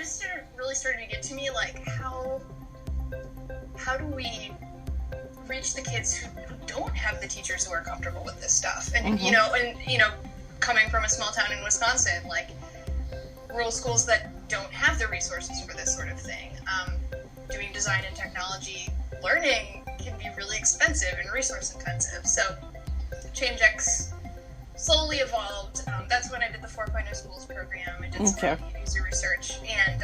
just really started to get to me, like, how do we reach the kids who don't have the teachers who are comfortable with this stuff? And, you know, coming from a small town in Wisconsin, like, rural schools that don't have the resources for this sort of thing. Doing design and technology learning can be really expensive and resource intensive. So ChangeX slowly evolved. That's when I did the 4.0 schools program. I did some user research, and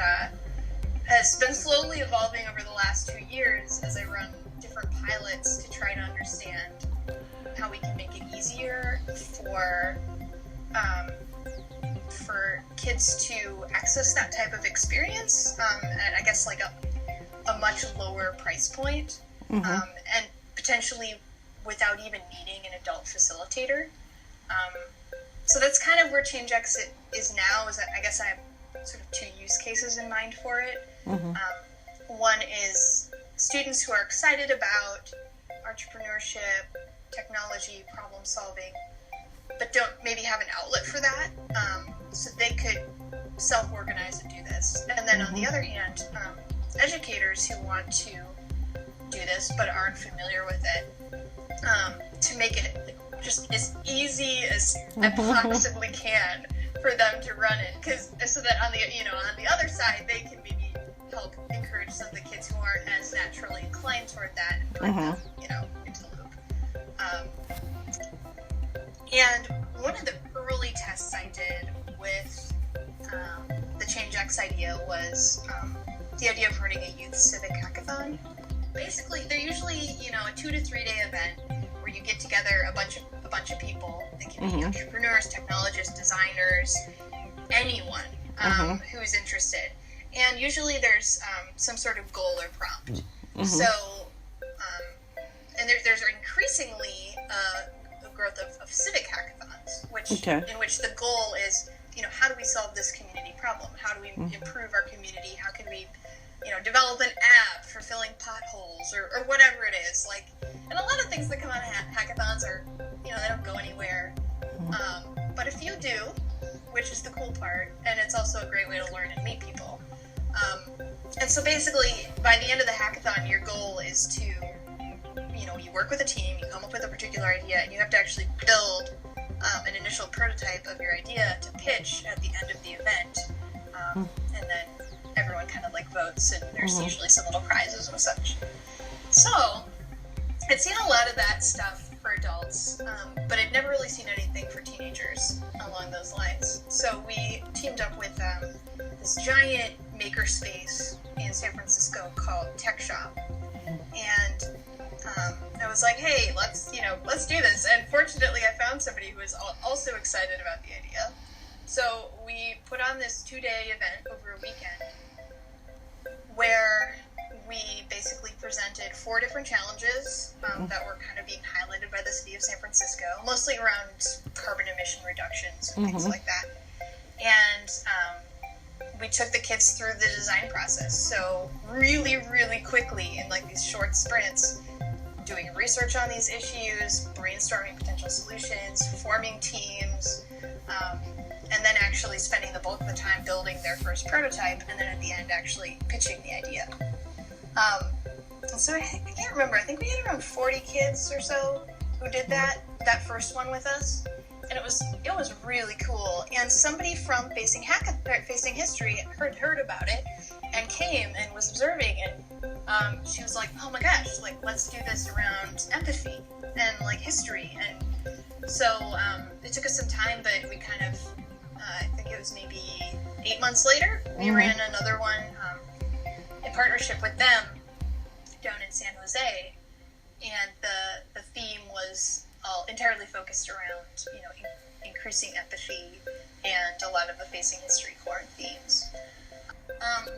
has been slowly evolving over the last 2 years as I run different pilots to try to understand how we can make it easier for kids to access that type of experience, at, I guess, like a much lower price point, and potentially without even needing an adult facilitator. So that's kind of where ChangeX is now. Is that I guess I have sort of 2 use cases in mind for it. One is students who are excited about entrepreneurship, technology, problem solving, but don't maybe have an outlet for that, so they could self-organize and do this. And then on the other hand, educators who want to do this but aren't familiar with it, to make it just as easy as I possibly can for them to run it, so that on the other side they can maybe help encourage some of the kids who aren't as naturally inclined toward that and bring them, into the loop. And one of the early tests I did with the ChangeX idea was the idea of running a youth civic hackathon. Basically, they're usually, a 2 to 3 day event where you get together a bunch of people. They can be entrepreneurs, technologists, designers, anyone who's interested. And usually there's some sort of goal or prompt. So, and there's increasingly a growth of civic hackathons, in which the goal is, how do we solve this community problem? How do we improve our community? How can we, develop an app for filling potholes or whatever it is? Like, and a lot of things that come out of hackathons are, they don't go anywhere. But a few do, which is the cool part, and it's also a great way to learn and meet people. And so basically, by the end of the hackathon, your goal is to, you work with a team, you come up with a particular idea, and you have to actually build an initial prototype of your idea to pitch at the end of the event. And then everyone kind of votes, and there's usually some little prizes and such. So, I'd seen a lot of that stuff for adults, but I'd never really seen anything for teenagers along those lines. So we teamed up with this giant makerspace in San Francisco called Tech Shop, and I was like, hey, let's do this. And fortunately, I found somebody who was also excited about the idea. So we put on this 2-day event over a weekend where we basically presented 4 different challenges that were kind of being highlighted by the city of San Francisco, mostly around carbon emission reductions and things like that. And we took the kids through the design process. So really, really quickly in these short sprints, doing research on these issues, brainstorming potential solutions, forming teams, and then actually spending the bulk of the time building their first prototype, and then at the end actually pitching the idea. So I can't remember, I think we had around 40 kids or so who did that first one with us, and it was really cool. And somebody from Facing History heard about it and came and was observing, and she was like, oh my gosh, let's do this around empathy and history. And so it took us some time, but we kind of I think it was maybe 8 months later, we ran another one in partnership with them down in San Jose, and the theme was all entirely focused around increasing empathy and a lot of the Facing History core themes.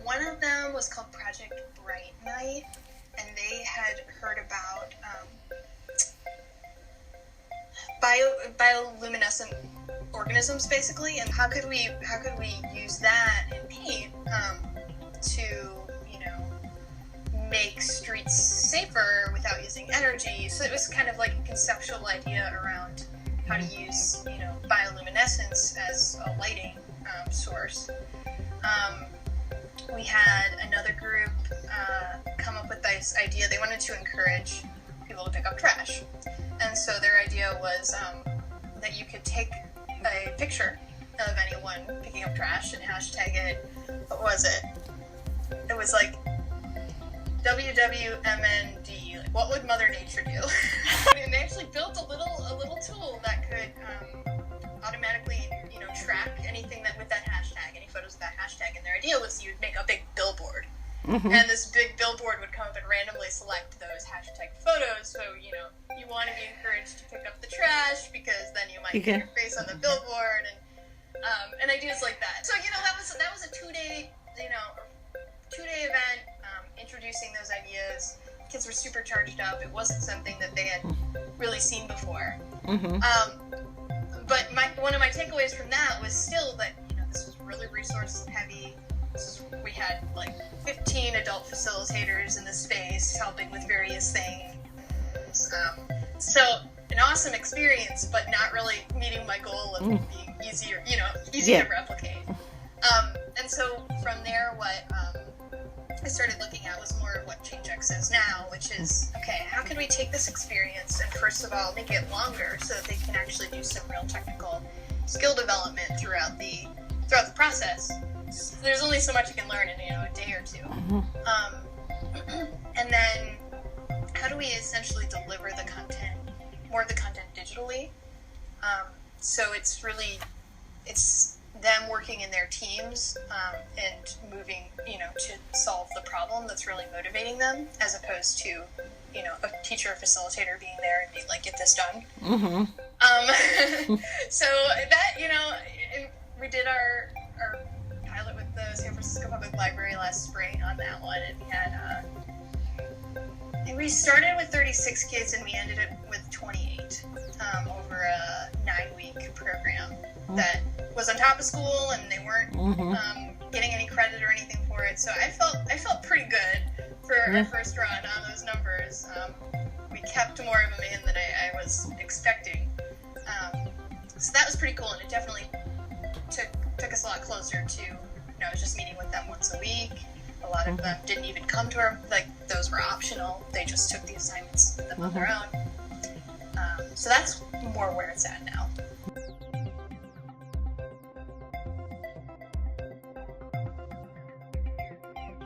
One of them was called Project Bright Night, and they had heard about bioluminescent organisms, basically, and how could we use that in paint to make streets safer without using energy. So it was kind of like a conceptual idea around how to use bioluminescence as a lighting source. we had another group come up with this idea. They wanted to encourage people to pick up trash. And so their idea was that you could take a picture of anyone picking up trash and hashtag it. What was it? It was like WWMND. Like, what would Mother Nature do? And they actually built a little tool that could automatically, track anything that with that hashtag, any photos of that hashtag. And their idea was you'd make a big billboard. Mm-hmm. And this big billboard would come up and randomly select those hashtag photos. So, you want to be encouraged to pick up the trash because then you might get your face on the billboard and ideas like that. So, that was a two-day event, introducing those ideas. Kids were super charged up. It wasn't something that they had really seen before. Mm-hmm. But one of my takeaways from that was still that, this was really resource heavy. We had 15 adult facilitators in the space helping with various things. So an awesome experience, but not really meeting my goal of being easy to replicate. And so from there, what I started looking at was more of what ChangeX is now, which is, okay, how can we take this experience and first of all make it longer so that they can actually do some real technical skill development throughout the process. There's only so much you can learn in a day or two. Mm-hmm. And then how do we essentially deliver the content, more of the content digitally? So it's them working in their teams and moving, to solve the problem that's really motivating them, as opposed to, a teacher or facilitator being there and being like, get this done. Mm-hmm. So that, and we did our pilot with the San Francisco Public Library last spring on that one, and we had, and we started with 36 kids and we ended it with 28 over a 9-week program that was on top of school, and they weren't getting any credit or anything for it. So I felt pretty good for our first run on those numbers. We kept more of them in than I was expecting. So that was pretty cool, and it definitely took us a lot closer to, I was just meeting with them once a week. A lot of them didn't even come to our, those were optional. They just took the assignments on their own. So that's more where it's at now.